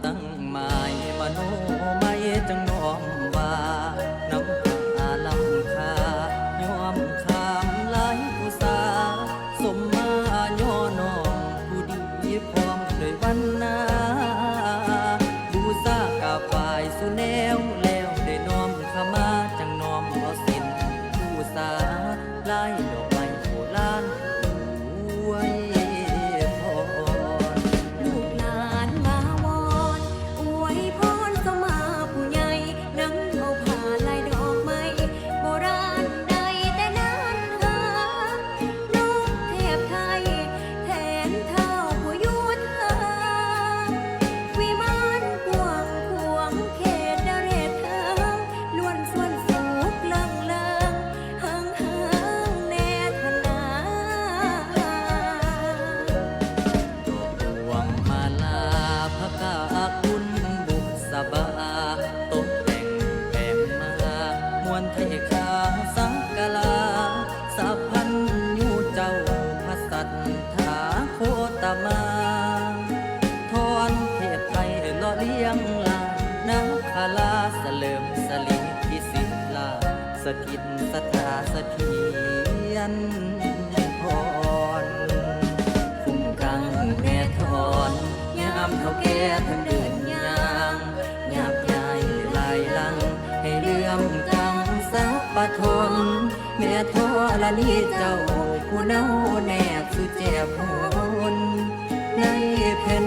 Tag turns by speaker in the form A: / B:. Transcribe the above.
A: ตั้งหมายมโนไม่จังน้อมว่าน้ำตาลำคายอมขามหลายผู้สาสมมาย่อน้องผู้ดีพร้อมด้วยวันนาบูซากาฝ่ายสุแนวแล้วได้น้อมเข้ามาจังน้อมเอาสินผู้สาลายดอกไม้โบราณอวยพร
B: ลูกหลานมาวอนอวยพรสมาผู้ใหญ่นั่งเอาผ้าลายดอกไม้โบราณใดแต่นานหานกเทพไทยแทนเท่าผู้ยุทธาวิมานกวางขวงเขตดเรศเทิงล้วนส่วนสุขเลิงเลิงเฮิงเฮิงแน่ทนา
A: ดวงมาลาพระกาคุณบุษบาตกแต่งแปลงมามวลเทคาสังกลาสัพพัญญูเจ้าพระสัทธาโคตมาทอนเทพไทยหล่อเลี้ยงลานาคาลาเสลิมสลิพิสิทลาสถิตสถาสเถียนพร คุ้มกังแม่ทอนยามเท่าแก่ทั้งเดินยางยาบยายลายลัง ให้เลื่อมกังสัพปทนแม่ทอละลีเจ้า ผู้เนาแนบสุเจ็บหนในแผ่น